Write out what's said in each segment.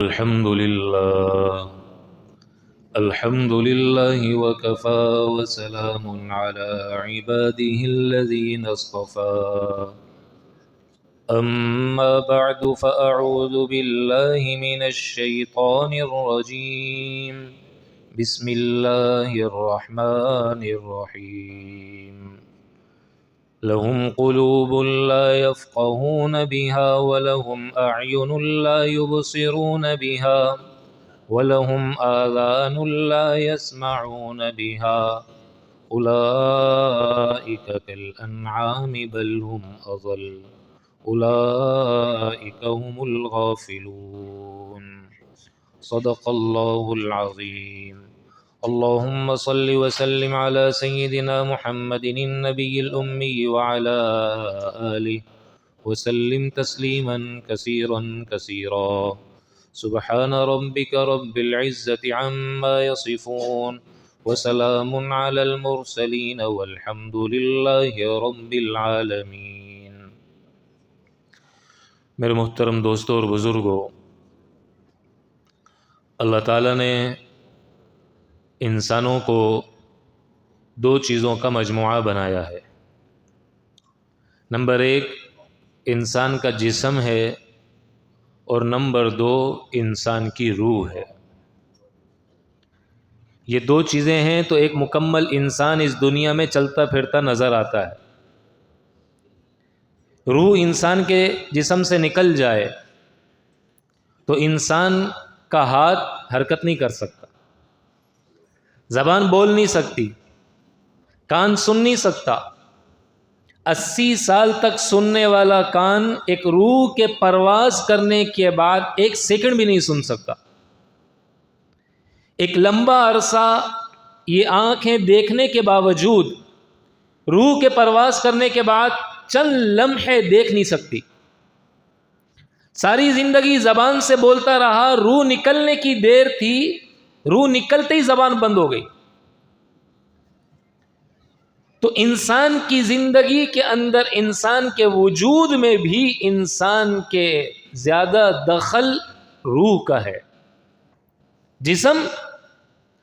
الحمد لله وكفى وسلام على عباده الذين اصطفى أما بعد فأعوذ بالله من الشيطان الرجيم بسم الله الرحمن الرحيم لهم قلوب لا يفقهون بها ولهم أعين لا يبصرون بها ولهم آذان لا يسمعون بها أولئك كالأنعام بل هم أضل أولئك هم الغافلون صدق الله العظيم اللهم صل وسلم على سيدنا محمد النبي الأمي وعلى آله وسلم تسليما كثيرا كثيرا سبحان ربك رب العزة عما يصفون وسلام على المرسلين والحمد لله رب العالمين۔ میرے محترم دوستوں اور بزرگوں، اللہ تعالیٰ نے انسانوں کو دو چیزوں کا مجموعہ بنایا ہے۔ نمبر ایک انسان کا جسم ہے اور نمبر دو انسان کی روح ہے۔ یہ دو چیزیں ہیں تو ایک مکمل انسان اس دنیا میں چلتا پھرتا نظر آتا ہے۔ روح انسان کے جسم سے نکل جائے تو انسان کا ہاتھ حرکت نہیں کر سکتا، زبان بول نہیں سکتی، کان سن نہیں سکتا۔ 80 سال تک سننے والا کان ایک روح کے پرواز کرنے کے بعد 1 سیکنڈ بھی نہیں سن سکتا۔ ایک لمبا عرصہ یہ آنکھیں دیکھنے کے باوجود روح کے پرواز کرنے کے بعد چند لمحے دیکھ نہیں سکتی۔ ساری زندگی زبان سے بولتا رہا، روح نکلنے کی دیر تھی، روح نکلتے ہی زبان بند ہو گئی۔ تو انسان کی زندگی کے اندر، انسان کے وجود میں بھی انسان کے زیادہ دخل روح کا ہے۔ جسم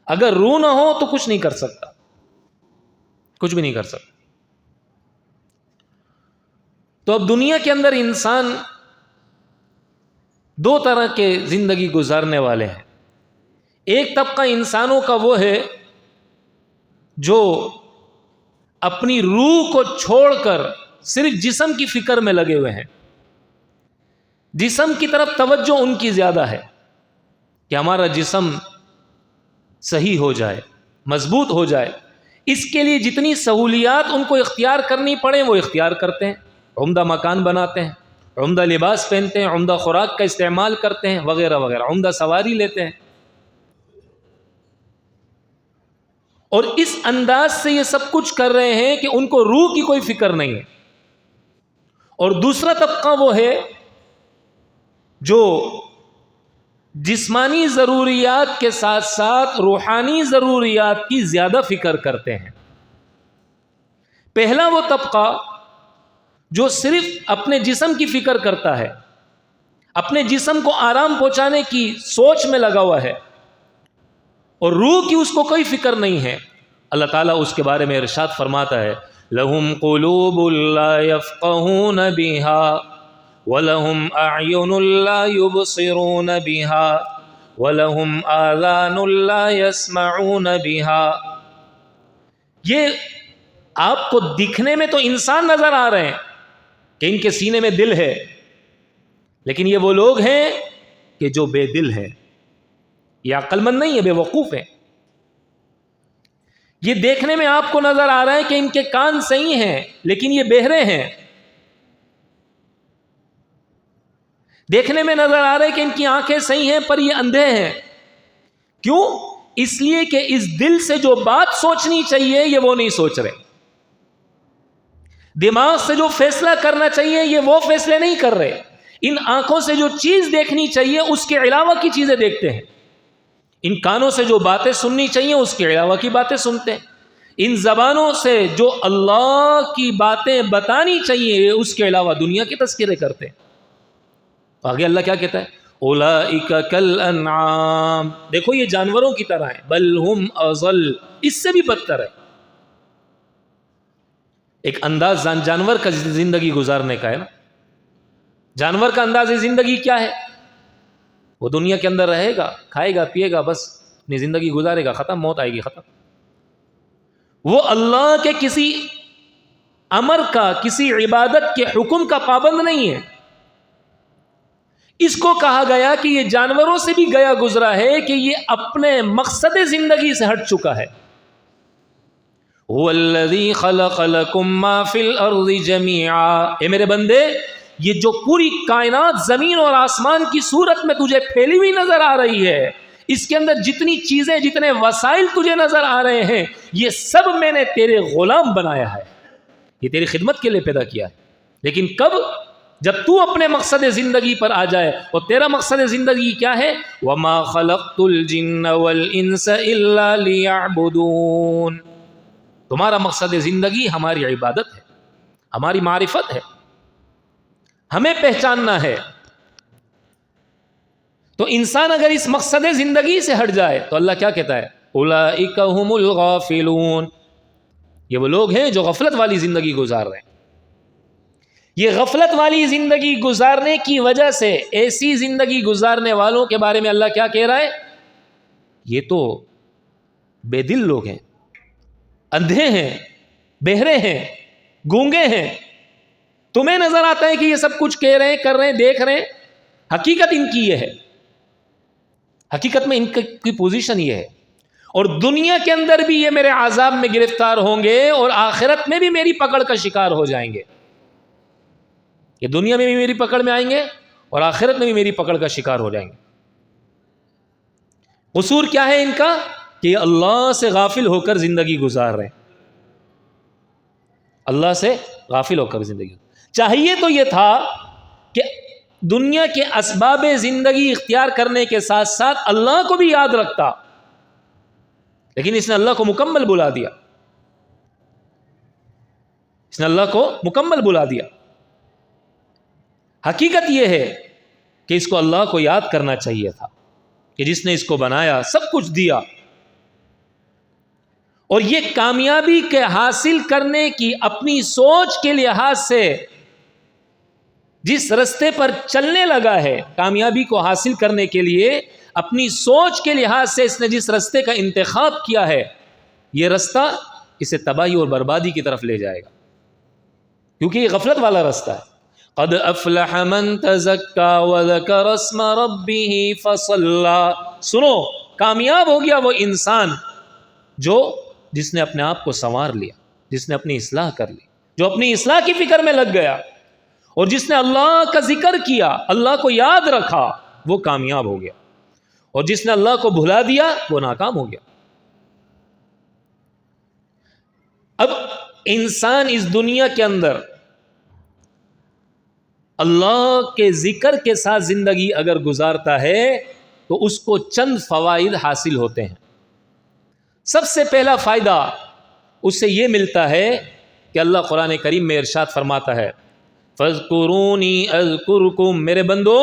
اگر روح نہ ہو تو کچھ نہیں کر سکتا، کچھ بھی نہیں کر سکتا۔ تو اب دنیا کے اندر انسان دو طرح کے زندگی گزارنے والے ہیں۔ ایک طبقہ انسانوں کا وہ ہے جو اپنی روح کو چھوڑ کر صرف جسم کی فکر میں لگے ہوئے ہیں۔ جسم کی طرف توجہ ان کی زیادہ ہے کہ ہمارا جسم صحیح ہو جائے، مضبوط ہو جائے۔ اس کے لیے جتنی سہولیات ان کو اختیار کرنی پڑے وہ اختیار کرتے ہیں۔ عمدہ مکان بناتے ہیں، عمدہ لباس پہنتے ہیں، عمدہ خوراک کا استعمال کرتے ہیں، وغیرہ وغیرہ، عمدہ سواری لیتے ہیں۔ اور اس انداز سے یہ سب کچھ کر رہے ہیں کہ ان کو روح کی کوئی فکر نہیں ہے۔ اور دوسرا طبقہ وہ ہے جو جسمانی ضروریات کے ساتھ ساتھ روحانی ضروریات کی زیادہ فکر کرتے ہیں۔ پہلا وہ طبقہ جو صرف اپنے جسم کی فکر کرتا ہے، اپنے جسم کو آرام پہنچانے کی سوچ میں لگا ہوا ہے، اور روح کی اس کو کوئی فکر نہیں ہے۔ اللہ تعالیٰ اس کے بارے میں ارشاد فرماتا ہے لَهُمْ قُلُوبٌ لَا يَفْقَهُونَ بِهَا وَلَهُمْ أَعْيُنٌ لَا يُبْصِرُونَ بِهَا وَلَهُمْ آذَانٌ لَا يَسْمَعُونَ بِهَا۔ یہ آپ کو دکھنے میں تو انسان نظر آ رہے ہیں کہ ان کے سینے میں دل ہے، لیکن یہ وہ لوگ ہیں کہ جو بے دل ہیں، یہ عقل مند نہیں ہے، بے وقوف ہیں۔ یہ دیکھنے میں آپ کو نظر آ رہا ہے کہ ان کے کان صحیح ہیں لیکن یہ بہرے ہیں۔ دیکھنے میں نظر آ رہا ہے کہ ان کی آنکھیں صحیح ہیں پر یہ اندھے ہیں۔ کیوں؟ اس لیے کہ اس دل سے جو بات سوچنی چاہیے یہ وہ نہیں سوچ رہے، دماغ سے جو فیصلہ کرنا چاہیے یہ وہ فیصلے نہیں کر رہے، ان آنکھوں سے جو چیز دیکھنی چاہیے اس کے علاوہ کی چیزیں دیکھتے ہیں، ان کانوں سے جو باتیں سننی چاہیے اس کے علاوہ کی باتیں سنتے ہیں، ان زبانوں سے جو اللہ کی باتیں بتانی چاہیے اس کے علاوہ دنیا کے تذکرے کرتے ہیں۔ آگے اللہ کیا کہتا ہے؟ اولئک کالانعام، دیکھو یہ جانوروں کی طرح ہیں، بل ہم اضل، اس سے بھی بدتر ہے۔ ایک انداز جانور کا زندگی گزارنے کا ہے نا، جانور کا انداز زندگی کیا ہے؟ وہ دنیا کے اندر رہے گا، کھائے گا پیے گا، بس اپنی زندگی گزارے گا، ختم، موت آئے گی، ختم۔ وہ اللہ کے کسی امر کا، کسی عبادت کے حکم کا پابند نہیں ہے۔ اس کو کہا گیا کہ یہ جانوروں سے بھی گیا گزرا ہے کہ یہ اپنے مقصد زندگی سے ہٹ چکا ہے۔ هو الذی خلق لکم ما فی الارض جمیعا، اے میرے بندے یہ جو پوری کائنات زمین اور آسمان کی صورت میں تجھے پھیلی ہوئی نظر آ رہی ہے، اس کے اندر جتنی چیزیں، جتنے وسائل تجھے نظر آ رہے ہیں، یہ سب میں نے تیرے غلام بنایا ہے، یہ تیری خدمت کے لیے پیدا کیا ہے۔ لیکن کب؟ جب تو اپنے مقصد زندگی پر آ جائے، اور تیرا مقصد زندگی کیا ہے؟ وَمَا خَلَقْتُ الْجِنَّ وَالْإِنسَ إِلَّا لِيَعْبُدُونَ، تمہارا مقصد زندگی ہماری عبادت ہے، ہماری معرفت ہے، ہمیں پہچاننا ہے۔ تو انسان اگر اس مقصد زندگی سے ہٹ جائے تو اللہ کیا کہتا ہے؟ اولئک هم الغافلون، یہ وہ لوگ ہیں جو غفلت والی زندگی گزار رہے ہیں۔ یہ غفلت والی زندگی گزارنے کی وجہ سے، ایسی زندگی گزارنے والوں کے بارے میں اللہ کیا کہہ رہا ہے؟ یہ تو بے دل لوگ ہیں، اندھے ہیں، بہرے ہیں، گونگے ہیں۔ تمہیں نظر آتا ہے کہ یہ سب کچھ کہہ رہے ہیں، کر رہے ہیں، دیکھ رہے ہیں، حقیقت ان کی یہ ہے، حقیقت میں ان کی پوزیشن یہ ہے، اور دنیا کے اندر بھی یہ میرے عذاب میں گرفتار ہوں گے، اور آخرت میں بھی میری پکڑ کا شکار ہو جائیں گے۔ یہ دنیا میں بھی میری پکڑ میں آئیں گے، اور آخرت میں بھی میری پکڑ کا شکار ہو جائیں گے۔ قصور کیا ہے ان کا؟ کہ یہ اللہ سے غافل ہو کر زندگی گزار رہے ہیں، اللہ سے غافل ہو کر زندگی۔ چاہیے تو یہ تھا کہ دنیا کے اسباب زندگی اختیار کرنے کے ساتھ ساتھ اللہ کو بھی یاد رکھتا، لیکن اس نے اللہ کو مکمل بلا دیا، اس نے اللہ کو مکمل بلا دیا۔ حقیقت یہ ہے کہ اس کو اللہ کو یاد کرنا چاہیے تھا کہ جس نے اس کو بنایا، سب کچھ دیا، اور یہ کامیابی کے حاصل کرنے کی اپنی سوچ کے لحاظ سے جس رستے پر چلنے لگا ہے، کامیابی کو حاصل کرنے کے لیے اپنی سوچ کے لحاظ سے اس نے جس رستے کا انتخاب کیا ہے، یہ رستہ اسے تباہی اور بربادی کی طرف لے جائے گا، کیونکہ یہ غفلت والا رستہ ہے۔ قد افلح من تزکا وذکر اسم ربہ فصلی، سنو کامیاب ہو گیا وہ انسان جس نے اپنے آپ کو سنوار لیا، جس نے اپنی اصلاح کر لی، جو اپنی اصلاح کی فکر میں لگ گیا، اور جس نے اللہ کا ذکر کیا، اللہ کو یاد رکھا، وہ کامیاب ہو گیا، اور جس نے اللہ کو بھلا دیا وہ ناکام ہو گیا۔ اب انسان اس دنیا کے اندر اللہ کے ذکر کے ساتھ زندگی اگر گزارتا ہے تو اس کو چند فوائد حاصل ہوتے ہیں۔ سب سے پہلا فائدہ اس سے یہ ملتا ہے کہ اللہ قرآن کریم میں ارشاد فرماتا ہے، فَاذْكُرُونِي أَذْكُرْكُمْ، میرے بندو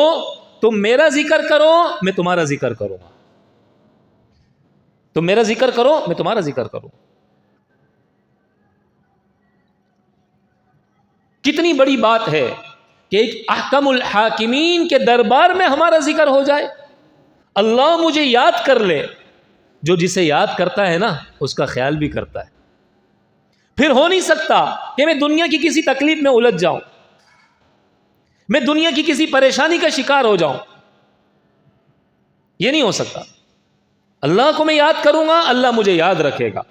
تم میرا ذکر کرو میں تمہارا ذکر کروں گا، تم میرا ذکر کرو میں تمہارا ذکر کروں۔ کتنی بڑی بات ہے کہ ایک احکم الحاکمین کے دربار میں ہمارا ذکر ہو جائے، اللہ مجھے یاد کر لے۔ جو جسے یاد کرتا ہے نا اس کا خیال بھی کرتا ہے۔ پھر ہو نہیں سکتا کہ میں دنیا کی کسی تکلیف میں الجھ جاؤں، میں دنیا کی کسی پریشانی کا شکار ہو جاؤں، یہ نہیں ہو سکتا۔ اللہ کو میں یاد کروں گا، اللہ مجھے یاد رکھے گا۔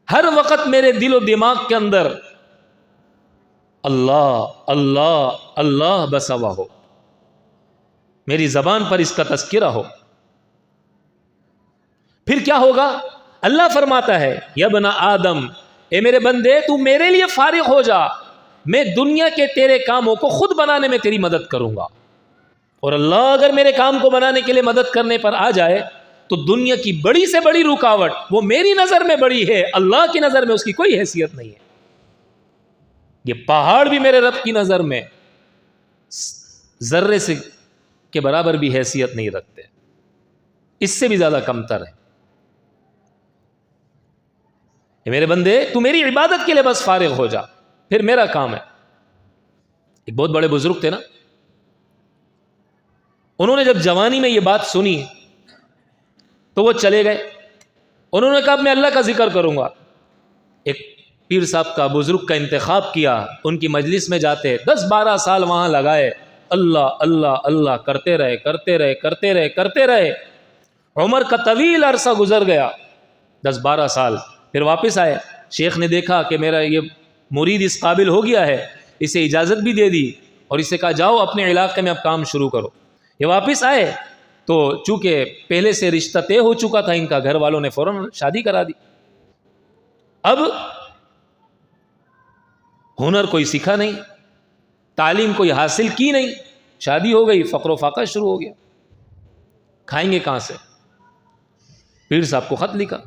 ہر وقت میرے دل و دماغ کے اندر اللہ اللہ اللہ بسا ہوا ہو، میری زبان پر اس کا تذکرہ ہو۔ پھر کیا ہوگا؟ اللہ فرماتا ہے، یا ابن آدم، اے میرے بندے تو میرے لیے فارغ ہو جا، میں دنیا کے تیرے کاموں کو خود بنانے میں تیری مدد کروں گا۔ اور اللہ اگر میرے کام کو بنانے کے لیے مدد کرنے پر آ جائے تو دنیا کی بڑی سے بڑی رکاوٹ وہ میری نظر میں بڑی ہے، اللہ کی نظر میں اس کی کوئی حیثیت نہیں ہے۔ یہ پہاڑ بھی میرے رب کی نظر میں ذرے سے کے برابر بھی حیثیت نہیں رکھتے، اس سے بھی زیادہ کمتر ہے۔ میرے بندے تو میری عبادت کے لیے بس فارغ ہو جا، پھر میرا کام ہے۔ ایک بہت بڑے بزرگ تھے نا، انہوں نے جب جوانی میں یہ بات سنی تو وہ چلے گئے، انہوں نے کہا میں اللہ کا ذکر کروں گا۔ ایک پیر صاحب کا بزرگ کا انتخاب کیا، ان کی مجلس میں جاتے 10-12 سال وہاں لگائے، اللہ اللہ اللہ کرتے رہے کرتے رہے کرتے رہے کرتے رہے۔ عمر کا طویل عرصہ گزر گیا، 10-12 سال، پھر واپس آئے۔ شیخ نے دیکھا کہ میرا یہ مرید اس قابل ہو گیا ہے، اسے اجازت بھی دے دی اور اسے کہا جاؤ اپنے علاقے میں اب کام شروع کرو۔ یہ واپس آئے تو چونکہ پہلے سے رشتہ طے ہو چکا تھا ان کا، گھر والوں نے فوراً شادی کرا دی۔ اب ہنر کوئی سیکھا نہیں، تعلیم کوئی حاصل کی نہیں، شادی ہو گئی، فقر و فاقہ شروع ہو گیا، کھائیں گے کہاں سے؟ پیر صاحب کو خط لکھا،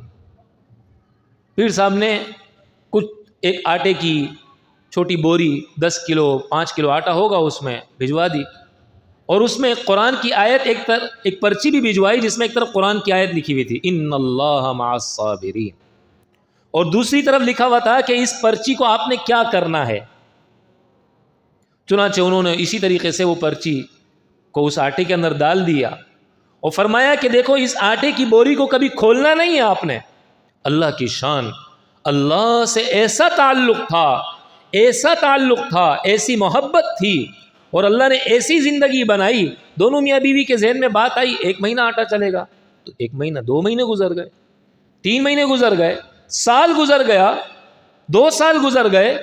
پیر صاحب نے کچھ ایک آٹے کی چھوٹی بوری 10 کلو 5 کلو آٹا ہوگا اس میں بھجوا دی، اور اس میں قرآن کی آیت ایک پرچی بھی بھجوائی جس میں ایک طرف قرآن کی آیت لکھی ہوئی تھی ان اللہ مع الصابرین، اور دوسری طرف لکھا ہوا تھا کہ اس پرچی کو آپ نے کیا کرنا ہے۔ چنانچہ انہوں نے اسی طریقے سے وہ پرچی کو اس آٹے کے اندر ڈال دیا اور فرمایا کہ دیکھو اس آٹے کی بوری کو کبھی کھولنا نہیں ہے آپ نے۔ اللہ کی شان، اللہ سے ایسا تعلق تھا، ایسی محبت تھی، اور اللہ نے ایسی زندگی بنائی۔ دونوں میاں بیوی کے ذہن میں بات آئی 1 مہینہ آٹا چلے گا، تو 1 مہینہ 2 مہینے گزر گئے، 3 مہینے گزر گئے، سال گزر گیا، 2 سال گزر گئے،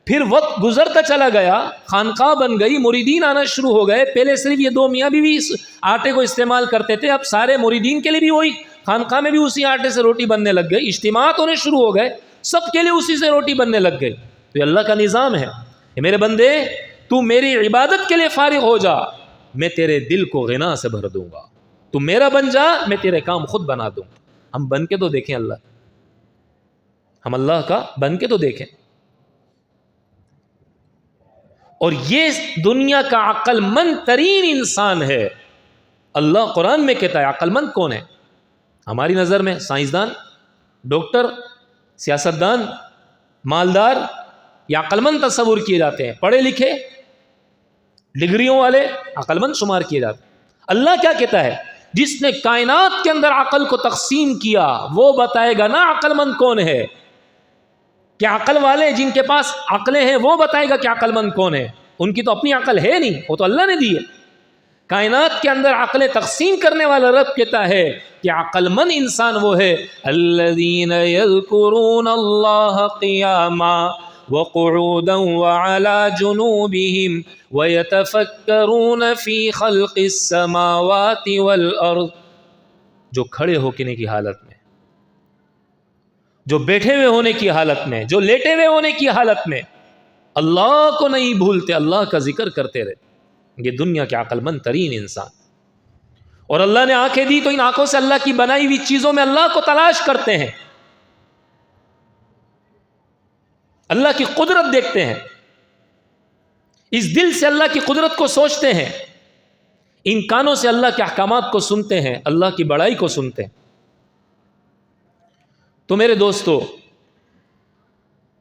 پھر وقت گزرتا چلا گیا، خانقاہ بن گئی، مریدین آنا شروع ہو گئے۔ پہلے صرف یہ 2 میاں بیوی اس آٹے کو استعمال کرتے تھے، اب سارے مریدین کے لیے بھی وہی، خانقاہ میں بھی اسی آٹے سے روٹی بننے لگ گئی، اجتماعات ہونے شروع ہو گئے، سب کے لیے اسی سے روٹی بننے لگ گئی۔ تو یہ اللہ کا نظام ہے۔ میرے بندے تو میری عبادت کے لیے فارغ ہو جا، میں تیرے دل کو غنا سے بھر دوں گا، تو میرا بن جا، میں تیرے کام خود بنا دوں گا۔ ہم بن کے تو دیکھیں اللہ، ہم اللہ کا بن کے تو دیکھیں۔ اور یہ دنیا کا عقل مند ترین انسان ہے۔ اللہ قرآن میں کہتا ہے عقل مند کون ہے؟ ہماری نظر میں سائنسدان، ڈاکٹر، سیاستدان، مالدار، یہ عقل مند تصور کیے جاتے ہیں، پڑھے لکھے، ڈگریوں والے عقل مند شمار کیے جاتے ہیں۔ اللہ کیا کہتا ہے؟ جس نے کائنات کے اندر عقل کو تقسیم کیا وہ بتائے گا نا عقل مند کون ہے۔ کہ عقل والے جن کے پاس عقلیں ہیں وہ بتائے گا کہ عقل مند کون ہے، ان کی تو اپنی عقل ہے نہیں، وہ تو اللہ نے دی ہے۔ کائنات کے اندر عقلیں تقسیم کرنے والا رب کہتا ہے کہ عقل مند انسان وہ ہے الذین یذکرون اللہ قیاما وقعودا وعلی جنوبہم ویتفکرون فی خلق السماوات والارض، جو کھڑے ہونے کی حالت میں، جو بیٹھے ہوئے ہونے کی حالت میں، جو لیٹے ہوئے ہونے کی حالت میں اللہ کو نہیں بھولتے، اللہ کا ذکر کرتے رہے، یہ دنیا کے عقل مند ترین انسان۔ اور اللہ نے آنکھیں دی تو ان آنکھوں سے اللہ کی بنائی ہوئی چیزوں میں اللہ کو تلاش کرتے ہیں، اللہ کی قدرت دیکھتے ہیں، اس دل سے اللہ کی قدرت کو سوچتے ہیں، ان کانوں سے اللہ کے احکامات کو سنتے ہیں، اللہ کی بڑائی کو سنتے ہیں۔ تو میرے دوستو،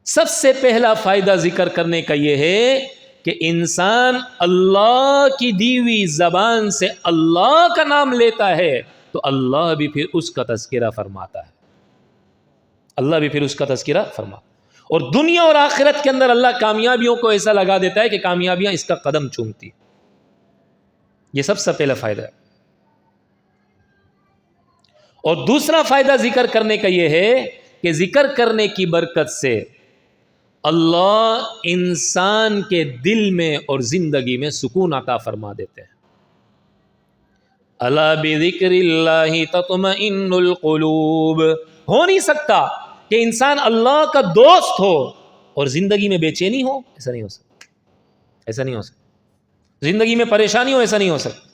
سب سے پہلا فائدہ ذکر کرنے کا یہ ہے کہ انسان اللہ کی دی ہوئی زبان سے اللہ کا نام لیتا ہے تو اللہ بھی پھر اس کا تذکرہ فرماتا ہے، اللہ بھی پھر اس کا تذکرہ فرماتا ہے۔ اور دنیا اور آخرت کے اندر اللہ کامیابیوں کو ایسا لگا دیتا ہے کہ کامیابیاں اس کا قدم چومتی ہیں۔ یہ سب سے پہلا فائدہ ہے۔ اور دوسرا فائدہ ذکر کرنے کا یہ ہے کہ ذکر کرنے کی برکت سے اللہ انسان کے دل میں اور زندگی میں سکون عطا فرما دیتے ہیں۔ الا بذکر اللہ تطمئن القلوب، ہو نہیں سکتا کہ انسان اللہ کا دوست ہو اور زندگی میں بے چینی ہو، ایسا نہیں ہو سکتا، ایسا نہیں ہو سکتا، زندگی میں پریشانی ہو، ایسا نہیں ہو سکتا۔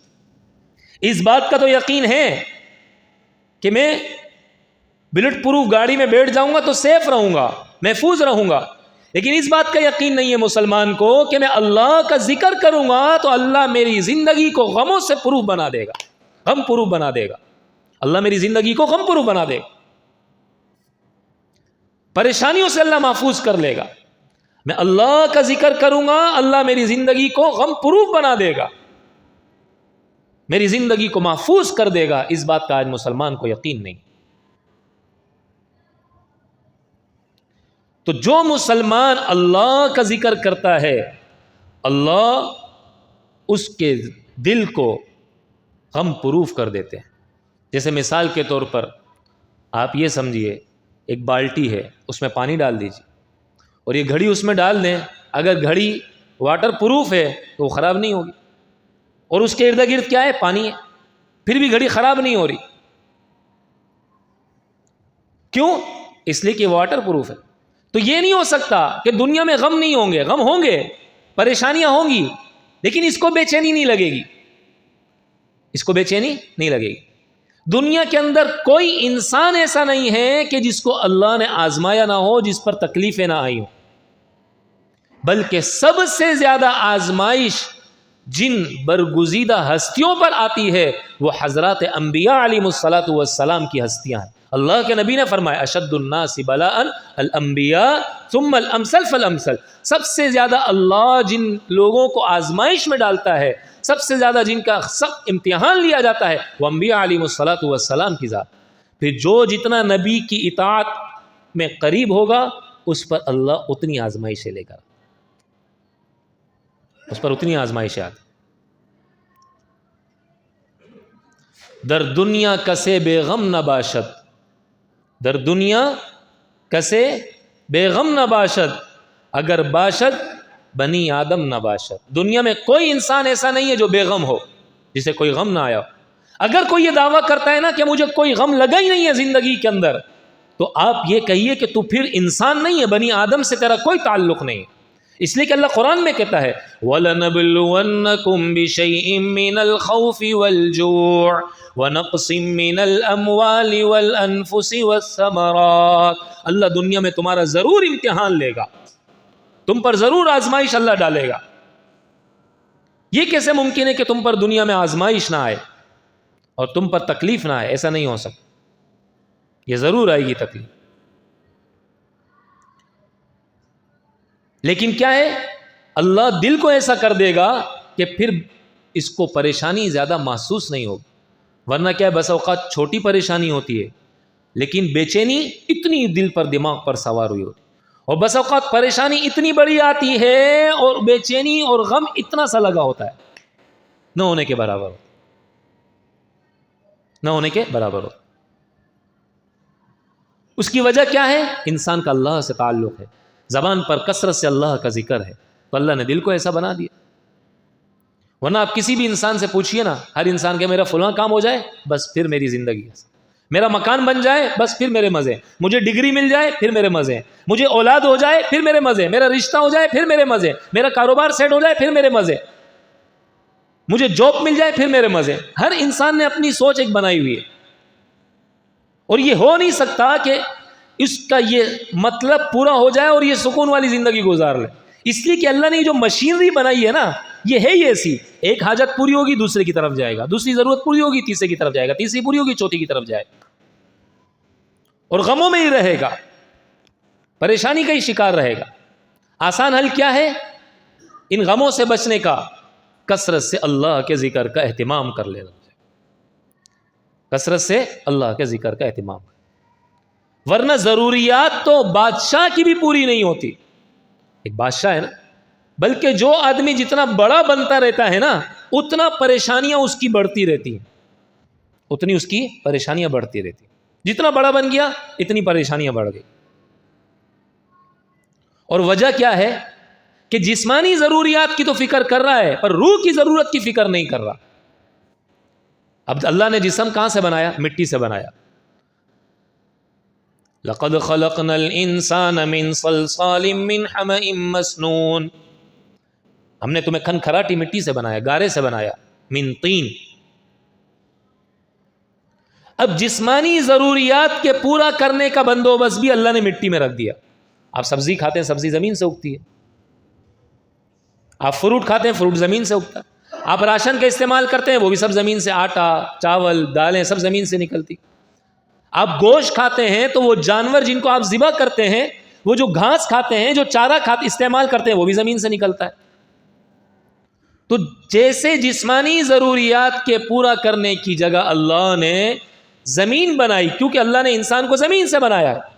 اس بات کا تو یقین ہے کہ میں بلٹ پروف گاڑی میں بیٹھ جاؤں گا تو سیف رہوں گا، محفوظ رہوں گا، لیکن اس بات کا یقین نہیں ہے مسلمان کو کہ میں اللہ کا ذکر کروں گا تو اللہ میری زندگی کو غموں سے پروف بنا دے گا، غم پروف بنا دے گا، اللہ میری زندگی کو غم پروف بنا دے گا، پریشانیوں سے اللہ محفوظ کر لے گا۔ میں اللہ کا ذکر کروں گا، اللہ میری زندگی کو غم پروف بنا دے گا، میری زندگی کو محفوظ کر دے گا۔ اس بات کا آج مسلمان کو یقین نہیں۔ تو جو مسلمان اللہ کا ذکر کرتا ہے، اللہ اس کے دل کو غم پروف کر دیتے ہیں۔ جیسے مثال کے طور پر آپ یہ سمجھیے، ایک بالٹی ہے، اس میں پانی ڈال دیجیے اور یہ گھڑی اس میں ڈال دیں، اگر گھڑی واٹر پروف ہے تو وہ خراب نہیں ہوگی، اور اس کے ارد گرد کیا ہے؟ پانی ہے، پھر بھی گھڑی خراب نہیں ہو رہی۔ کیوں؟ اس لیے کہ واٹر پروف ہے۔ تو یہ نہیں ہو سکتا کہ دنیا میں غم نہیں ہوں گے، غم ہوں گے، پریشانیاں ہوں گی، لیکن اس کو بے چینی نہیں لگے گی، اس کو بے چینی نہیں لگے گی۔ دنیا کے اندر کوئی انسان ایسا نہیں ہے کہ جس کو اللہ نے آزمایا نہ ہو، جس پر تکلیفیں نہ آئی ہوں، بلکہ سب سے زیادہ آزمائش جن برگزیدہ ہستیوں پر آتی ہے وہ حضرات انبیاء علیہ الصلاۃ والسلام کی ہستیاں ہیں۔ اللہ کے نبی نے فرمایا اشد الناس بلاء الانبیاء ثم الامثل فالامثل، سب سے زیادہ اللہ جن لوگوں کو آزمائش میں ڈالتا ہے، سب سے زیادہ جن کا سخت امتحان لیا جاتا ہے، وہ انبیاء علیہ الصلاۃ والسلام کی ذات۔ پھر جو جتنا نبی کی اطاعت میں قریب ہوگا اس پر اللہ اتنی آزمائشیں لے کر، اس پر اتنی آزمائشیں آتی۔ در دنیا کسے بے غم نہ باشد، در دنیا کسے بے غم نہ باشد، اگر باشد بنی آدم نہ باشد۔ دنیا میں کوئی انسان ایسا نہیں ہے جو بے غم ہو، جسے کوئی غم نہ آیا ہو۔ اگر کوئی یہ دعویٰ کرتا ہے نا کہ مجھے کوئی غم لگا ہی نہیں ہے زندگی کے اندر، تو آپ یہ کہیے کہ تو پھر انسان نہیں ہے، بنی آدم سے تیرا کوئی تعلق نہیں ہے۔ اس لیے کہ اللہ قرآن میں کہتا ہے وَلَنَبْلُوَنَّكُمْ بِشَيْءٍ مِّنَ الْخَوْفِ وَالْجُوعِ وَنَقْصٍ مِّنَ الْأَمْوَالِ وَالْأَنفُسِ وَالثَّمَرَاتِ۔ اللہ دنیا میں تمہارا ضرور امتحان لے گا، تم پر ضرور آزمائش اللہ ڈالے گا۔ یہ کیسے ممکن ہے کہ تم پر دنیا میں آزمائش نہ آئے اور تم پر تکلیف نہ آئے؟ ایسا نہیں ہو سکتا، یہ ضرور آئے گی تکلیف۔ لیکن کیا ہے، اللہ دل کو ایسا کر دے گا کہ پھر اس کو پریشانی زیادہ محسوس نہیں ہوگی۔ ورنہ کیا ہے، بس اوقات چھوٹی پریشانی ہوتی ہے لیکن بے چینی اتنی دل پر، دماغ پر سوار ہوئی ہوتی، اور بس اوقات پریشانی اتنی بڑی آتی ہے اور بے چینی اور غم اتنا سا لگا ہوتا ہے، نہ ہونے کے برابر ہو، نہ ہونے کے برابر ہو۔ اس کی وجہ کیا ہے؟ انسان کا اللہ سے تعلق ہے، زبان پر کثرت سے اللہ کا ذکر ہے، تو اللہ نے دل کو ایسا بنا دیا۔ ورنہ آپ کسی بھی انسان سے پوچھئے نا، ہر انسان کے میرا فلاں کام ہو جائے بس پھر میری زندگی ہے، میرا مکان بن جائے بس پھر میرے مزے، مجھے ڈگری مل جائے پھر میرے مزے، مجھے اولاد ہو جائے پھر میرے مزے، میرا رشتہ ہو جائے پھر میرے مزے، میرا کاروبار سیٹ ہو جائے پھر میرے مزے، مجھے جاب مل جائے پھر میرے مزے۔ ہر انسان نے اپنی سوچ ایک بنائی ہوئی ہے، اور یہ ہو نہیں سکتا کہ اس کا یہ مطلب پورا ہو جائے اور یہ سکون والی زندگی گزار لے۔ اس لیے کہ اللہ نے جو مشینری بنائی ہے نا، یہ ہے ہی ایسی، ایک حاجت پوری ہوگی دوسرے کی طرف جائے گا، دوسری ضرورت پوری ہوگی تیسرے کی طرف جائے گا، تیسری پوری ہوگی چوتھی کی طرف جائے گا، اور غموں میں ہی رہے گا، پریشانی کا ہی شکار رہے گا۔ آسان حل کیا ہے ان غموں سے بچنے کا؟ کثرت سے اللہ کے ذکر کا اہتمام کر لینا، کثرت سے اللہ کے ذکر کا اہتمام۔ ورنہ ضروریات تو بادشاہ کی بھی پوری نہیں ہوتی، ایک بادشاہ ہے نا، بلکہ جو آدمی جتنا بڑا بنتا رہتا ہے نا، اتنا پریشانیاں اس کی بڑھتی رہتی ہیں، اتنی اس کی پریشانیاں بڑھتی رہتی ہیں، جتنا بڑا بن گیا اتنی پریشانیاں بڑھ گئی۔ اور وجہ کیا ہے کہ جسمانی ضروریات کی تو فکر کر رہا ہے پر روح کی ضرورت کی فکر نہیں کر رہا۔ اب اللہ نے جسم کہاں سے بنایا؟ مٹی سے بنایا۔ لَقَدْ خَلَقْنَا الْإِنسَانَ مِنْ صَلْصَالٍ مِّنْ حَمَإٍ مَّسْنُونٍ، ہم نے تمہیں کھن کھراٹی مٹی سے بنایا، گارے سے بنایا، من طین۔ اب جسمانی ضروریات کے پورا کرنے کا بندوبست بھی اللہ نے مٹی میں رکھ دیا۔ آپ سبزی کھاتے ہیں، سبزی زمین سے اگتی ہے. آپ فروٹ کھاتے ہیں، فروٹ زمین سے اگتا ہے. آپ راشن کا استعمال کرتے ہیں، وہ بھی سب زمین سے، آٹا، چاول، دالیں سب زمین سے نکلتی. آپ گوشت کھاتے ہیں تو وہ جانور جن کو آپ ذبح کرتے ہیں، وہ جو گھاس کھاتے ہیں، جو چارہ استعمال کرتے ہیں، وہ بھی زمین سے نکلتا ہے. تو جیسے جسمانی ضروریات کے پورا کرنے کی جگہ اللہ نے زمین بنائی، کیونکہ اللہ نے انسان کو زمین سے بنایا ہے،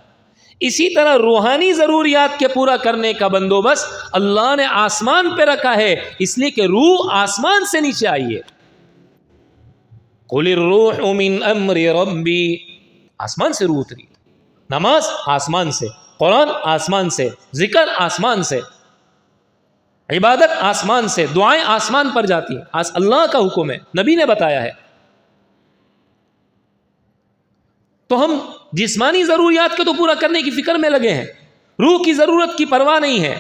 اسی طرح روحانی ضروریات کے پورا کرنے کا بندوبست اللہ نے آسمان پہ رکھا ہے، اس لیے کہ روح آسمان سے نیچے آئی ہے. قُلِ الرُّوحُ مِنْ أَمْرِ رَبِّي، آسمان سے روح اتری. نماز آسمان سے، قرآن آسمان سے، ذکر آسمان سے، عبادت آسمان سے، دعائیں آسمان پر جاتی ہیں. اللہ کا حکم ہے، نبی نے بتایا ہے. تو ہم جسمانی ضروریات کو تو پورا کرنے کی فکر میں لگے ہیں، روح کی ضرورت کی پرواہ نہیں ہے،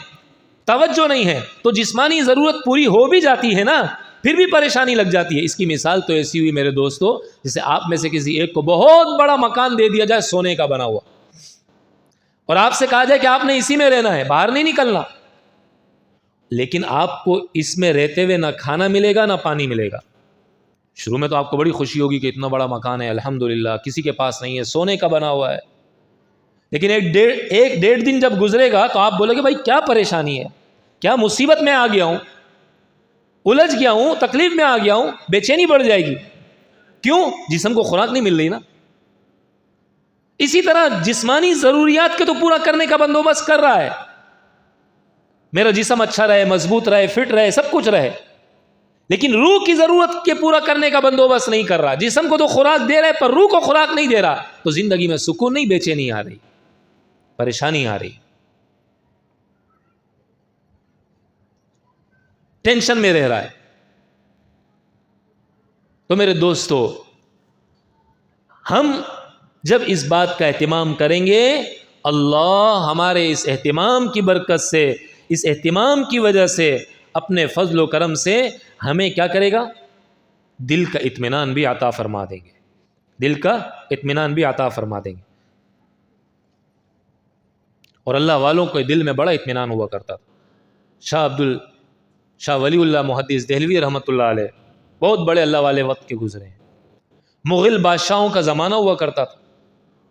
توجہ نہیں ہے. تو جسمانی ضرورت پوری ہو بھی جاتی ہے نا، پھر بھی پریشانی لگ جاتی ہے. اس کی مثال تو ایسی ہوئی میرے دوستو، جیسے آپ میں سے کسی ایک کو بہت بڑا مکان دے دیا جائے سونے کا بنا ہوا، اور آپ سے کہا جائے کہ آپ نے اسی میں رہنا ہے، باہر نہیں نکلنا. لیکن آپ کو اس میں رہتے ہوئے نہ کھانا ملے گا نہ پانی ملے گا. شروع میں تو آپ کو بڑی خوشی ہوگی کہ اتنا بڑا مکان ہے، الحمدللہ، کسی کے پاس نہیں ہے، سونے کا بنا ہوا ہے. لیکن ایک ڈیڑھ دن جب گزرے گا تو آپ بولے گے بھائی کیا پریشانی ہے، کیا مصیبت میں آ گیا ہوں، الجھ گیا ہوں، تکلیف میں آ گیا ہوں، بے چینی بڑھ جائے گی. کیوں؟ جسم کو خوراک نہیں مل رہی نا. اسی طرح جسمانی ضروریات کے تو پورا کرنے کا بندوبست کر رہا ہے، میرا جسم اچھا رہے، مضبوط رہے، فٹ رہے، سب کچھ رہے، لیکن روح کی ضرورت کے پورا کرنے کا بندوبست نہیں کر رہا. جسم کو تو خوراک دے رہا ہے پر روح کو خوراک نہیں دے رہا، تو زندگی میں سکون نہیں، بے چینی آ رہی، پریشانی آ رہی، ٹینشن میں رہ رہا ہے. تو میرے دوستو، ہم جب اس بات کا اہتمام کریں گے، اللہ ہمارے اس اہتمام کی برکت سے، اس اہتمام کی وجہ سے، اپنے فضل و کرم سے ہمیں کیا کرے گا؟ دل کا اطمینان بھی عطا فرما دیں گے، دل کا اطمینان بھی عطا فرما دیں گے. اور اللہ والوں کو دل میں بڑا اطمینان ہوا کرتا تھا. شاہ ولی اللہ محدث دہلوی رحمۃ اللہ علیہ بہت بڑے اللہ والے وقت کے گزرے ہیں. مغل بادشاہوں کا زمانہ ہوا کرتا تھا،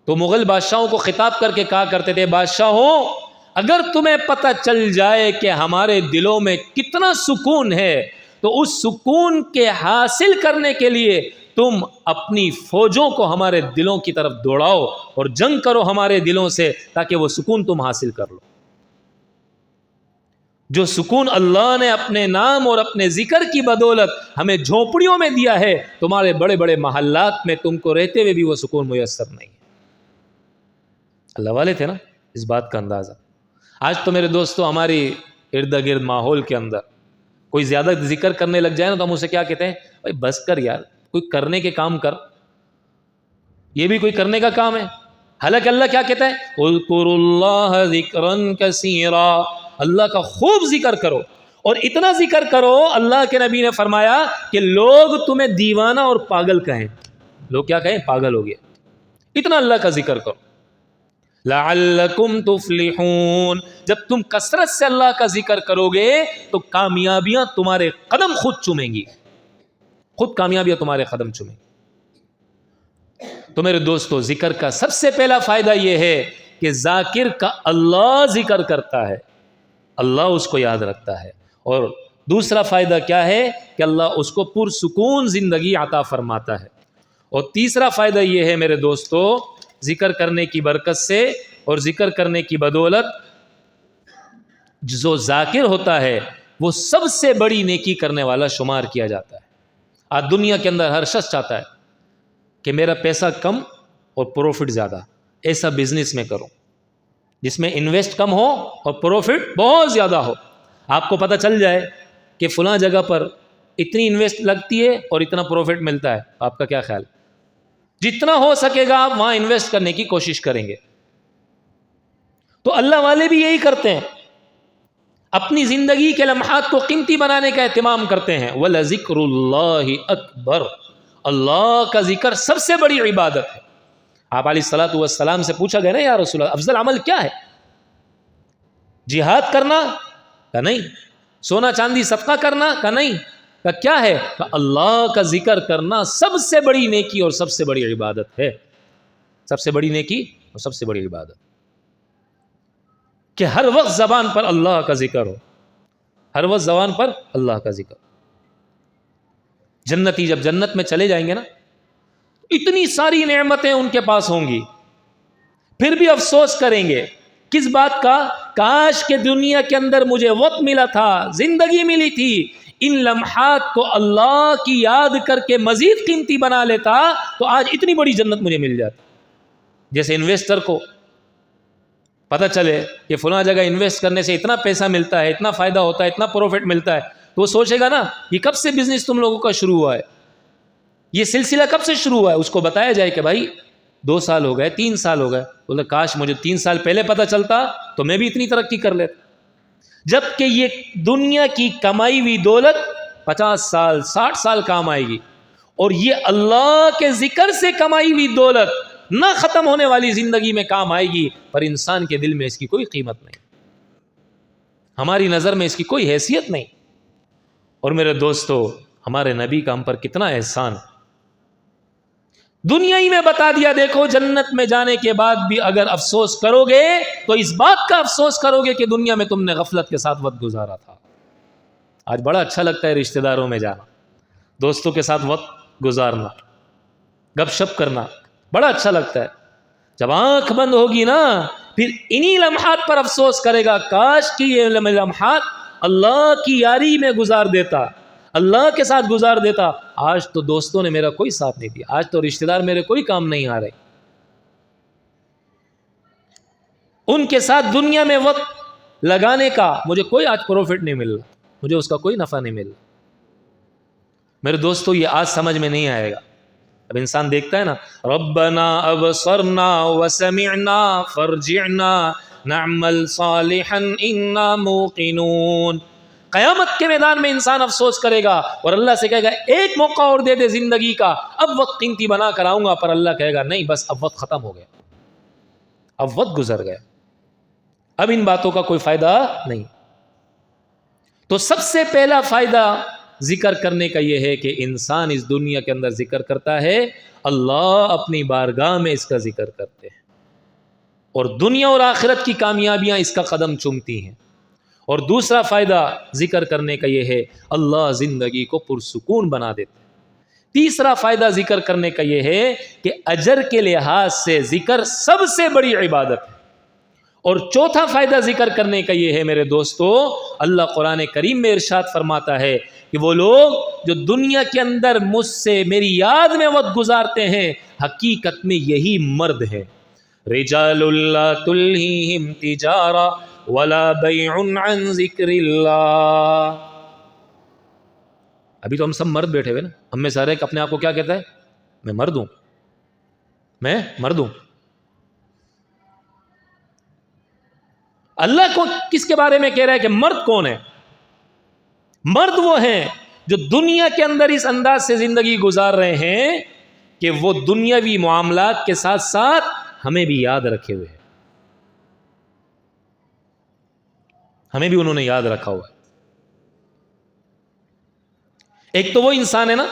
تو مغل بادشاہوں کو خطاب کر کے کہا کرتے تھے، بادشاہوں اگر تمہیں پتہ چل جائے کہ ہمارے دلوں میں کتنا سکون ہے، تو اس سکون کے حاصل کرنے کے لیے تم اپنی فوجوں کو ہمارے دلوں کی طرف دوڑاؤ اور جنگ کرو ہمارے دلوں سے، تاکہ وہ سکون تم حاصل کر لو. جو سکون اللہ نے اپنے نام اور اپنے ذکر کی بدولت ہمیں جھونپڑیوں میں دیا ہے، تمہارے بڑے بڑے محلات میں تم کو رہتے ہوئے بھی وہ سکون میسر نہیں ہے. اللہ والے تھے نا، اس بات کا اندازہ. آج تو میرے دوستو ہماری ارد گرد ماحول کے اندر کوئی زیادہ ذکر کرنے لگ جائے نا، تو ہم اسے کیا کہتے ہیں؟ بھائی بس کر یار، کوئی کرنے کے کام کر. یہ بھی کوئی کرنے کا کام ہے؟ حالانکہ اللہ کیا کہتا ہے؟ اذکروا اللہ ذکرا کثیرا، اللہ کا خوب ذکر کرو، اور اتنا ذکر کرو، اللہ کے نبی نے فرمایا کہ لوگ تمہیں دیوانہ اور پاگل کہیں. لوگ کیا کہیں؟ پاگل ہو گئے. اتنا اللہ کا ذکر کرو. لعلکم تفلحون، جب تم کثرت سے اللہ کا ذکر کرو گے تو کامیابیاں تمہارے قدم خود چومیں گی، خود کامیابیاں تمہارے قدم چومیں گی. تو میرے دوستو، ذکر کا سب سے پہلا فائدہ یہ ہے کہ ذاکر کا اللہ ذکر کرتا ہے، اللہ اس کو یاد رکھتا ہے. اور دوسرا فائدہ کیا ہے کہ اللہ اس کو پرسکون زندگی عطا فرماتا ہے. اور تیسرا فائدہ یہ ہے میرے دوستو، ذکر کرنے کی برکت سے اور ذکر کرنے کی بدولت، جو ذاکر ہوتا ہے وہ سب سے بڑی نیکی کرنے والا شمار کیا جاتا ہے. آج دنیا کے اندر ہر شخص چاہتا ہے کہ میرا پیسہ کم اور پروفٹ زیادہ، ایسا بزنس میں کروں جس میں انویسٹ کم ہو اور پروفٹ بہت زیادہ ہو. آپ کو پتہ چل جائے کہ فلاں جگہ پر اتنی انویسٹ لگتی ہے اور اتنا پروفٹ ملتا ہے، آپ کا کیا خیال؟ جتنا ہو سکے گا آپ وہاں انویسٹ کرنے کی کوشش کریں گے. تو اللہ والے بھی یہی کرتے ہیں، اپنی زندگی کے لمحات کو قیمتی بنانے کا اہتمام کرتے ہیں. وَلَذِكْرُ اللَّهِ أَكْبَرُ، اللہ کا ذکر سب سے بڑی عبادت ہے. آپ علیہ الصلوۃ والسلام سے پوچھا گیا نا، یا رسول اللہ افضل عمل کیا ہے؟ جہاد کرنا کا نہیں، سونا چاندی صدقہ کرنا کا نہیں، کا کیا ہے؟ کہ اللہ کا ذکر کرنا سب سے بڑی نیکی اور سب سے بڑی عبادت ہے، سب سے بڑی نیکی اور سب سے بڑی عبادت، کہ ہر وقت زبان پر اللہ کا ذکر ہو، ہر وقت زبان پر اللہ کا ذکر۔ جنتی جب جنت میں چلے جائیں گے نا، اتنی ساری نعمتیں ان کے پاس ہوں گی، پھر بھی افسوس کریں گے کس بات کا؟ کاش کہ دنیا کے اندر مجھے وقت ملا تھا، زندگی ملی تھی، ان لمحات کو اللہ کی یاد کر کے مزید قیمتی بنا لیتا تو آج اتنی بڑی جنت مجھے مل جاتی۔ جیسے انویسٹر کو پتہ چلے کہ فلاں جگہ انویسٹ کرنے سے اتنا پیسہ ملتا ہے، اتنا فائدہ ہوتا ہے، اتنا پروفٹ ملتا ہے، تو وہ سوچے گا نا یہ کب سے بزنس تم لوگوں کا شروع ہوا ہے، یہ سلسلہ کب سے شروع ہوا ہے۔ اس کو بتایا جائے کہ بھائی 2 سال ہو گئے، 3 سال ہو گئے، بولے کاش مجھے 3 سال پہلے پتہ چلتا تو میں بھی اتنی ترقی کر لیتا۔ جبکہ یہ دنیا کی کمائی ہوئی دولت 50 سال 60 سال کام آئے گی، اور یہ اللہ کے ذکر سے کمائی ہوئی دولت نہ ختم ہونے والی زندگی میں کام آئے گی، پر انسان کے دل میں اس کی کوئی قیمت نہیں، ہماری نظر میں اس کی کوئی حیثیت نہیں۔ اور میرے دوستو، ہمارے نبی کا ہم پر کتنا احسان، دنیا ہی میں بتا دیا، دیکھو جنت میں جانے کے بعد بھی اگر افسوس کرو گے تو اس بات کا افسوس کرو گے کہ دنیا میں تم نے غفلت کے ساتھ وقت گزارا تھا۔ آج بڑا اچھا لگتا ہے رشتہ داروں میں جانا، دوستوں کے ساتھ وقت گزارنا، گپ شپ کرنا، بڑا اچھا لگتا ہے۔ جب آنکھ بند ہوگی نا، پھر انہی لمحات پر افسوس کرے گا، کاش کہ یہ لمحات اللہ کی یاری میں گزار دیتا، اللہ کے ساتھ گزار دیتا۔ آج تو دوستوں نے میرا کوئی ساتھ نہیں دیا، آج تو رشتہ دار میرے کوئی کام نہیں آ رہے، ان کے ساتھ دنیا میں وقت لگانے کا مجھے کوئی آج پروفٹ نہیں مل رہا، مجھے اس کا کوئی نفع نہیں مل رہا۔ میرے دوستو، یہ آج سمجھ میں نہیں آئے گا۔ اب انسان دیکھتا ہے نا، ربنا ابصرنا وسمعنا فرجعنا نعمل صالحا انا موقنون۔ قیامت کے میدان میں انسان افسوس کرے گا اور اللہ سے کہے گا ایک موقع اور دے دے زندگی کا، اب وقت قیمتی بنا کر آؤں گا، پر اللہ کہے گا نہیں، بس اب وقت ختم ہو گیا، اب وقت گزر گیا، اب ان باتوں کا کوئی فائدہ نہیں۔ تو سب سے پہلا فائدہ ذکر کرنے کا یہ ہے کہ انسان اس دنیا کے اندر ذکر کرتا ہے، اللہ اپنی بارگاہ میں اس کا ذکر کرتے ہیں، اور دنیا اور آخرت کی کامیابیاں اس کا قدم چومتی ہیں۔ اور دوسرا فائدہ ذکر کرنے کا یہ ہے، اللہ زندگی کو پرسکون بنا دیتے ہیں۔ تیسرا فائدہ ذکر کرنے کا یہ ہے کہ اجر کے لحاظ سے ذکر سب سے بڑی عبادت ہے۔ اور چوتھا فائدہ ذکر کرنے کا یہ ہے میرے دوستو، اللہ قرآن کریم میں ارشاد فرماتا ہے کہ وہ لوگ جو دنیا کے اندر مجھ سے میری یاد میں وقت گزارتے ہیں، حقیقت میں یہی مرد ہیں۔ رجال لا تلہیہم تجارہ ولا بیع عن ذکر اللہ۔ ابھی تو ہم سب مرد بیٹھے ہوئے نا، ہم میں سارے اپنے آپ کو کیا کہتا ہے؟ میں مرد ہوں، میں مرد ہوں۔ اللہ کو کس کے بارے میں کہہ رہا ہے کہ مرد کون ہے؟ مرد وہ ہیں جو دنیا کے اندر اس انداز سے زندگی گزار رہے ہیں کہ وہ دنیاوی معاملات کے ساتھ ساتھ ہمیں بھی یاد رکھے ہوئے ہیں، ہمیں بھی انہوں نے یاد رکھا ہوا ہے۔ ایک تو وہ انسان ہے نا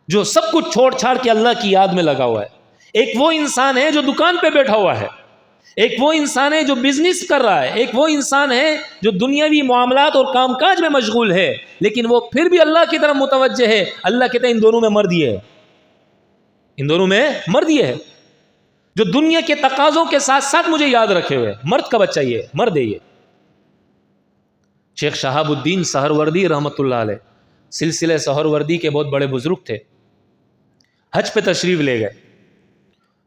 جو سب کچھ چھوڑ چھاڑ کے اللہ کی یاد میں لگا ہوا ہے، ایک وہ انسان ہے جو دکان پہ بیٹھا ہوا ہے، ایک وہ انسان ہے جو بزنس کر رہا ہے، ایک وہ انسان ہے جو دنیاوی معاملات اور کام کاج میں مشغول ہے، لیکن وہ پھر بھی اللہ کی طرف متوجہ ہے۔ اللہ کہتے ہیں ان دونوں میں مرد یہ ہے، ان دونوں میں مرد یہ ہے جو دنیا کے تقاضوں کے ساتھ ساتھ مجھے یاد رکھے ہوئے۔ مرد کا بچہ یہ ہے، مرد ہے یہ۔ شیخ شہاب الدین سہروردی رحمۃ اللہ علیہ سلسلہ سہروردی کے بہت بڑے بزرگ تھے، حج پہ تشریف لے گئے۔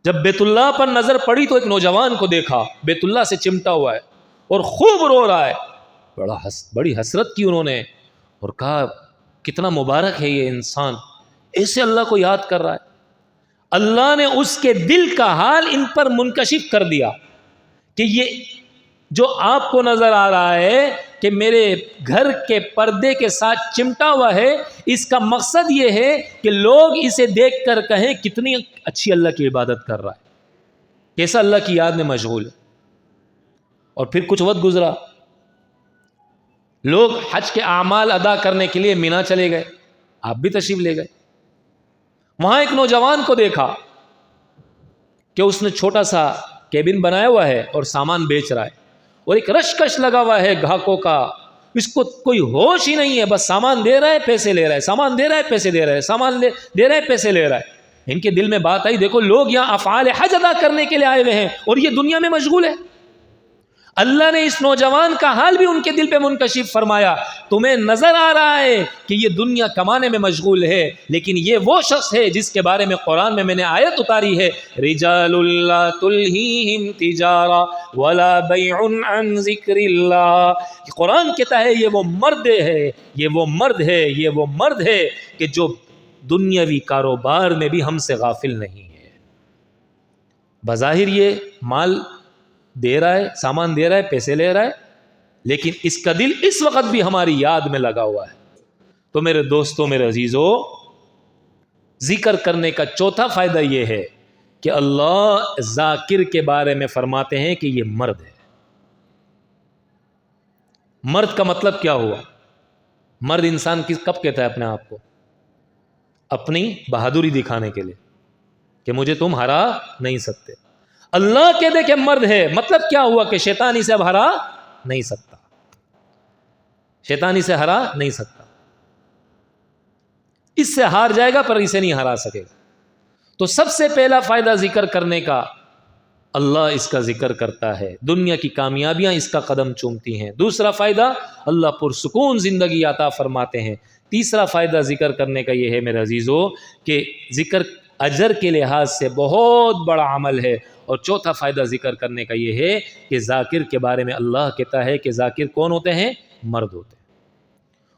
جب بیت اللہ پر نظر پڑی تو ایک نوجوان کو دیکھا، بیت اللہ سے چمٹا ہوا ہے اور خوب رو رہا ہے، بڑی حسرت کی انہوں نے اور کہا کتنا مبارک ہے یہ انسان، ایسے اللہ کو یاد کر رہا ہے۔ اللہ نے اس کے دل کا حال ان پر منکشف کر دیا کہ یہ جو آپ کو نظر آ رہا ہے کہ میرے گھر کے پردے کے ساتھ چمٹا ہوا ہے، اس کا مقصد یہ ہے کہ لوگ اسے دیکھ کر کہیں کتنی اچھی اللہ کی عبادت کر رہا ہے، کیسا اللہ کی یاد میں مشغول ہے۔ اور پھر کچھ وقت گزرا، لوگ حج کے اعمال ادا کرنے کے لیے مینا چلے گئے، آپ بھی تشریف لے گئے۔ وہاں ایک نوجوان کو دیکھا کہ اس نے چھوٹا سا کیبن بنایا ہوا ہے اور سامان بیچ رہا ہے، اور ایک رشکش لگا ہوا ہے گاہکوں کا، اس کو کوئی ہوش ہی نہیں ہے، بس سامان دے رہا ہے پیسے لے رہا ہے، سامان دے رہا ہے پیسے دے رہا ہے، سامان دے رہا ہے پیسے لے رہا ہے۔ ان کے دل میں بات آئی، دیکھو لوگ یہاں افعال حج ادا کرنے کے لیے آئے ہوئے ہیں اور یہ دنیا میں مشغول ہے۔ اللہ نے اس نوجوان کا حال بھی ان کے دل پہ منکشف فرمایا، تمہیں نظر آ رہا ہے کہ یہ دنیا کمانے میں مشغول ہے، لیکن یہ وہ شخص ہے جس کے بارے میں قرآن میں نے آیت اتاری ہے، رجال لا تلہیہم تجارہ ولا بیع عن ذکر اللہ۔ قرآن کہتا ہے یہ وہ مرد ہے، یہ وہ مرد ہے، یہ وہ مرد ہے کہ جو دنیاوی کاروبار میں بھی ہم سے غافل نہیں ہے۔ بظاہر یہ مال دے رہا ہے، سامان دے رہا ہے، پیسے لے رہا ہے، لیکن اس کا دل اس وقت بھی ہماری یاد میں لگا ہوا ہے۔ تو میرے دوستوں، میرے عزیزو، ذکر کرنے کا چوتھا فائدہ یہ ہے کہ اللہ ذاکر کے بارے میں فرماتے ہیں کہ یہ مرد ہے۔ مرد کا مطلب کیا ہوا؟ مرد انسان کب کہتا ہے اپنے آپ کو؟ اپنی بہادری دکھانے کے لیے کہ مجھے تم ہرا نہیں سکتے۔ اللہ کہہ دے کہ مرد ہے، مطلب کیا ہوا کہ شیطان اسے اب ہرا نہیں سکتا، شیطان اسے ہرا نہیں سکتا، اس سے ہار جائے گا پر اسے نہیں ہرا سکے گا۔ تو سب سے پہلا فائدہ ذکر کرنے کا، اللہ اس کا ذکر کرتا ہے، دنیا کی کامیابیاں اس کا قدم چومتی ہیں۔ دوسرا فائدہ، اللہ پرسکون زندگی عطا فرماتے ہیں۔ تیسرا فائدہ ذکر کرنے کا یہ ہے میرے عزیزو کہ ذکر اجر کے لحاظ سے بہت بڑا عمل ہے۔ اور چوتھا فائدہ ذکر کرنے کا یہ ہے کہ ذاکر کے بارے میں اللہ کہتا ہے کہ ذاکر کون ہوتے ہیں؟ مرد ہوتے ہیں۔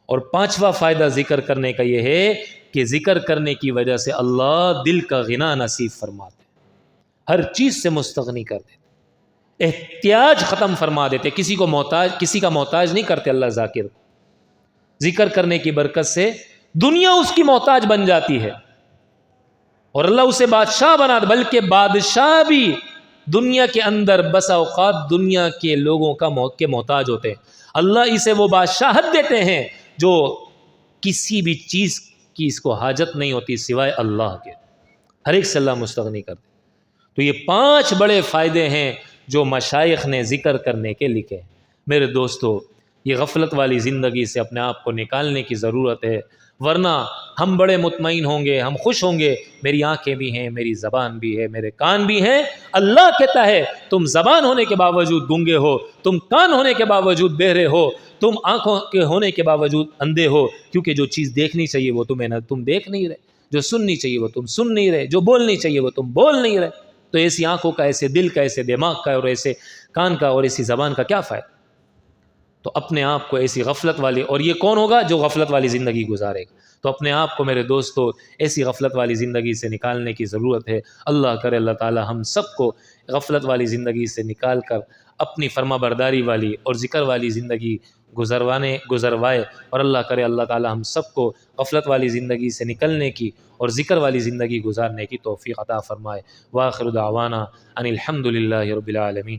اور پانچواں فائدہ ذکر کرنے کا یہ ہے کہ ذکر کرنے کی وجہ سے اللہ دل کا غنا نصیب فرماتے ہیں، ہر چیز سے مستغنی کر دیتے، احتیاج ختم فرما دیتے، کسی کا محتاج نہیں کرتے اللہ ذاکر کو۔ ذکر کرنے کی برکت سے دنیا اس کی محتاج بن جاتی ہے اور اللہ اسے بادشاہ بنا دے، بلکہ بادشاہ بھی دنیا کے اندر بس اوقات دنیا کے لوگوں کے محتاج ہوتے ہیں۔ اللہ اسے وہ بادشاہت دیتے ہیں جو کسی بھی چیز کی اس کو حاجت نہیں ہوتی سوائے اللہ کے، ہر ایک سے اللہ مستغنی کر دے۔ تو یہ 5 بڑے فائدے ہیں جو مشائخ نے ذکر کرنے کے لکھے۔ میرے دوستو، یہ غفلت والی زندگی سے اپنے آپ کو نکالنے کی ضرورت ہے، ورنہ ہم بڑے مطمئن ہوں گے، ہم خوش ہوں گے، میری آنکھیں بھی ہیں، میری زبان بھی ہے، میرے کان بھی ہیں۔ اللہ کہتا ہے تم زبان ہونے کے باوجود گونگے ہو، تم کان ہونے کے باوجود بہرے ہو، تم آنکھوں کے ہونے کے باوجود اندھے ہو، کیونکہ جو چیز دیکھنی چاہیے وہ تم دیکھ نہیں رہے، جو سننی چاہیے وہ تم سن نہیں رہے، جو بولنی چاہیے وہ تم بول نہیں رہے۔ تو ایسی آنکھوں کا، ایسے دل کا، ایسے دماغ کا اور ایسے کان کا اور ایسی زبان کا کیا فائدہ؟ تو اپنے آپ کو ایسی غفلت والی، اور یہ کون ہوگا جو غفلت والی زندگی گزارے گا؟ تو اپنے آپ کو میرے دوستو ایسی غفلت والی زندگی سے نکالنے کی ضرورت ہے۔ اللہ کرے اللہ تعالی ہم سب کو غفلت والی زندگی سے نکال کر اپنی فرما برداری والی اور ذکر والی زندگی گزروائے، اور اللہ کرے اللہ تعالی ہم سب کو غفلت والی زندگی سے نکلنے کی اور ذکر والی زندگی گزارنے کی توفیق عطا فرمائے۔ وآخر دعوانا ان الحمد للہ رب العالمین۔